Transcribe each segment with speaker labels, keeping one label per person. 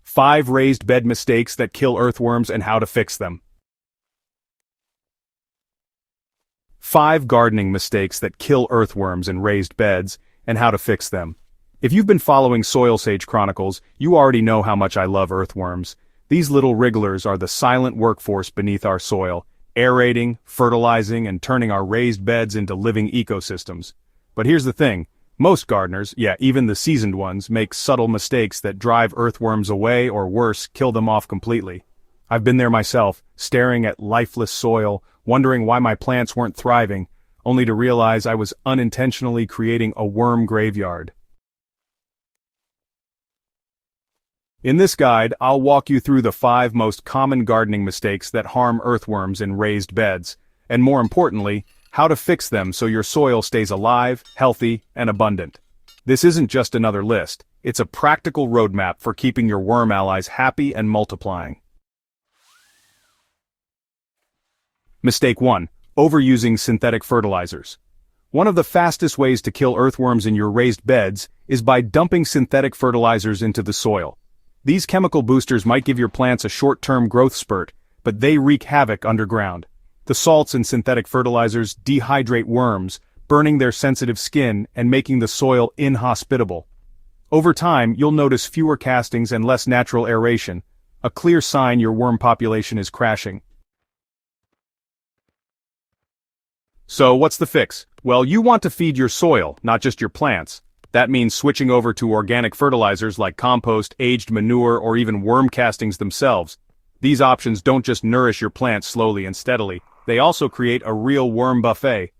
Speaker 1: 5 raised bed mistakes that kill earthworms and how to fix them. 5 gardening mistakes that kill earthworms in raised beds, and how to fix them. If you've been following SoilSage Chronicles, you already know how much I love earthworms. These little wrigglers are the silent workforce beneath our soil, aerating, fertilizing, and turning our raised beds into living ecosystems. But here's the thing. Most gardeners, yeah, even the seasoned ones, make subtle mistakes that drive earthworms away or worse, kill them off completely. I've been there myself, staring at lifeless soil, wondering why my plants weren't thriving, only to realize I was unintentionally creating a worm graveyard. In this guide, I'll walk you through the 5 most common gardening mistakes that harm earthworms in raised beds, and more importantly, how to fix them so your soil stays alive, healthy, and abundant. This isn't just another list, it's a practical roadmap for keeping your worm allies happy and multiplying. Mistake 1. Overusing synthetic fertilizers. One of the fastest ways to kill earthworms in your raised beds is by dumping synthetic fertilizers into the soil. These chemical boosters might give your plants a short-term growth spurt, but they wreak havoc underground. The salts in synthetic fertilizers dehydrate worms, burning their sensitive skin and making the soil inhospitable. Over time, you'll notice fewer castings and less natural aeration, a clear sign your worm population is crashing. So what's the fix? Well, you want to feed your soil, not just your plants. That means switching over to organic fertilizers like compost, aged manure, or even worm castings themselves. These options don't just nourish your plants slowly and steadily, they also create a real worm buffet.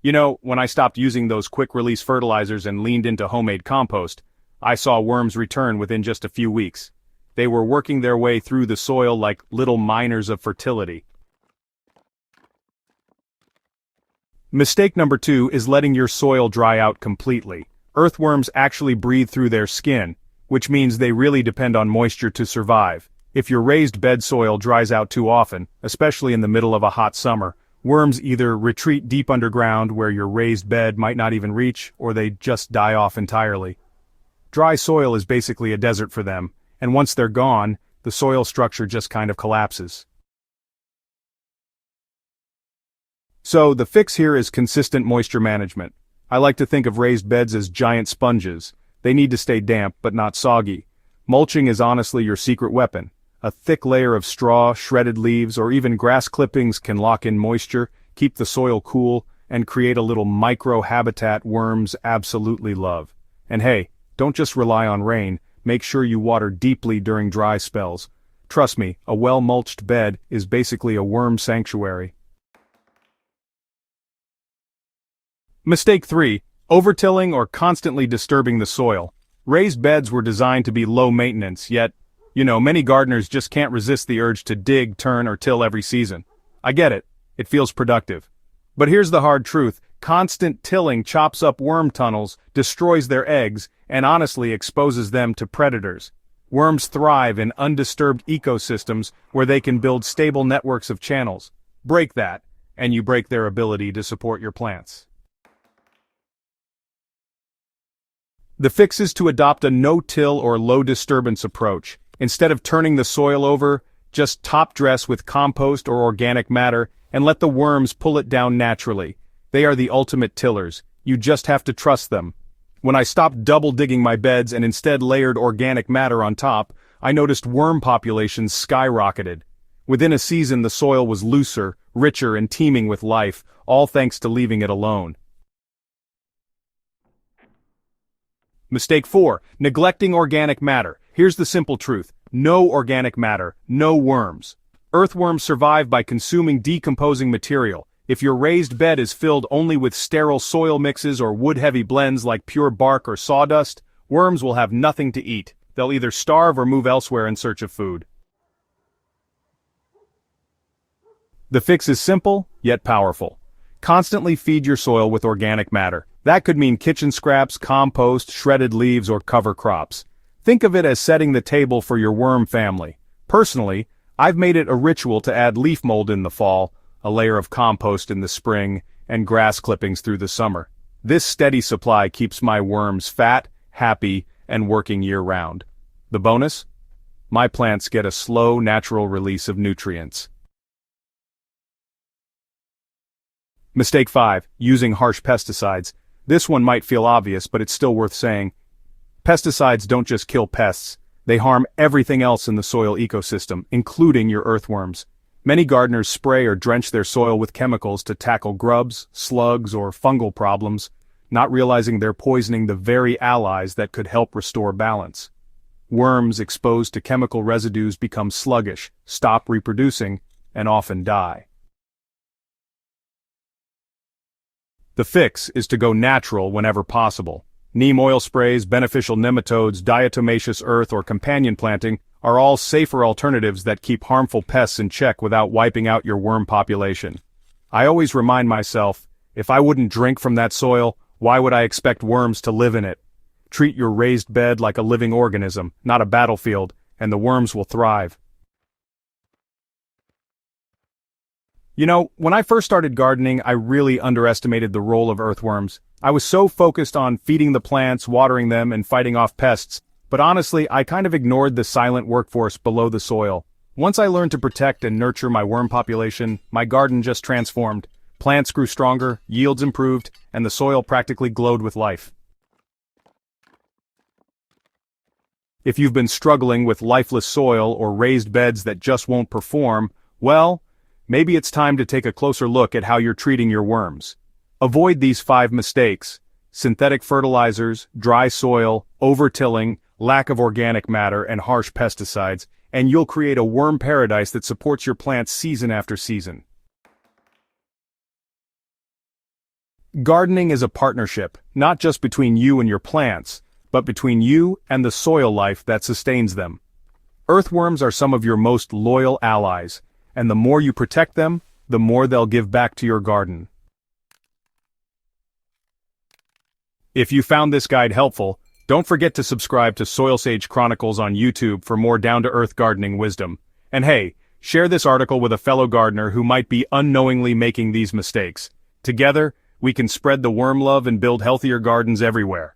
Speaker 1: You know, when I stopped using those quick-release fertilizers and leaned into homemade compost, I saw worms return within just a few weeks. They were working their way through the soil like little miners of fertility. Mistake number 2 is letting your soil dry out completely. Earthworms actually breathe through their skin, which means they really depend on moisture to survive. If your raised bed soil dries out too often, especially in the middle of a hot summer, worms either retreat deep underground where your raised bed might not even reach, or they just die off entirely. Dry soil is basically a desert for them, and once they're gone, the soil structure just kind of collapses. So, the fix here is consistent moisture management. I like to think of raised beds as giant sponges. They need to stay damp but not soggy. Mulching is honestly your secret weapon. A thick layer of straw, shredded leaves, or even grass clippings can lock in moisture, keep the soil cool, and create a little micro-habitat worms absolutely love. And hey, don't just rely on rain, make sure you water deeply during dry spells. Trust me, a well-mulched bed is basically a worm sanctuary. Mistake 3. Overtilling or constantly disturbing the soil. Raised beds were designed to be low maintenance, yet, many gardeners just can't resist the urge to dig, turn, or till every season. I get it. It feels productive. But here's the hard truth. Constant tilling chops up worm tunnels, destroys their eggs, and honestly exposes them to predators. Worms thrive in undisturbed ecosystems where they can build stable networks of channels. Break that, and you break their ability to support your plants. The fix is to adopt a no-till or low-disturbance approach. Instead of turning the soil over, just top-dress with compost or organic matter and let the worms pull it down naturally. They are the ultimate tillers. You just have to trust them. When I stopped double-digging my beds and instead layered organic matter on top, I noticed worm populations skyrocketed. Within a season, the soil was looser, richer, and teeming with life, all thanks to leaving it alone. Mistake 4. Neglecting organic matter. Here's the simple truth. No organic matter, no worms. Earthworms survive by consuming decomposing material. If your raised bed is filled only with sterile soil mixes or wood-heavy blends like pure bark or sawdust, worms will have nothing to eat. They'll either starve or move elsewhere in search of food. The fix is simple, yet powerful. Constantly feed your soil with organic matter. That could mean kitchen scraps, compost, shredded leaves, or cover crops. Think of it as setting the table for your worm family. Personally, I've made it a ritual to add leaf mold in the fall, a layer of compost in the spring, and grass clippings through the summer. This steady supply keeps my worms fat, happy, and working year-round. The bonus? my plants get a slow, natural release of nutrients. Mistake 5. Using harsh pesticides. This one might feel obvious, but it's still worth saying. Pesticides don't just kill pests, they harm everything else in the soil ecosystem, including your earthworms. Many gardeners spray or drench their soil with chemicals to tackle grubs, slugs, or fungal problems, not realizing they're poisoning the very allies that could help restore balance. Worms exposed to chemical residues become sluggish, stop reproducing, and often die. The fix is to go natural whenever possible. Neem oil sprays, beneficial nematodes, diatomaceous earth, or companion planting are all safer alternatives that keep harmful pests in check without wiping out your worm population. I always remind myself, if I wouldn't drink from that soil, why would I expect worms to live in it? Treat your raised bed like a living organism, not a battlefield, and the worms will thrive. You know, when I first started gardening, I really underestimated the role of earthworms. I was so focused on feeding the plants, watering them, and fighting off pests, but honestly, I kind of ignored the silent workforce below the soil. Once I learned to protect and nurture my worm population, my garden just transformed. Plants grew stronger, yields improved, and the soil practically glowed with life. If you've been struggling with lifeless soil or raised beds that just won't perform, well, maybe it's time to take a closer look at how you're treating your worms. Avoid these 5 mistakes: synthetic fertilizers, dry soil, over-tilling, lack of organic matter, and harsh pesticides, and you'll create a worm paradise that supports your plants season after season. Gardening is a partnership, not just between you and your plants, but between you and the soil life that sustains them. Earthworms are some of your most loyal allies, and the more you protect them, the more they'll give back to your garden. If you found this guide helpful, don't forget to subscribe to SoilSage Chronicles on YouTube for more down-to-earth gardening wisdom. And hey, share this article with a fellow gardener who might be unknowingly making these mistakes. Together, we can spread the worm love and build healthier gardens everywhere.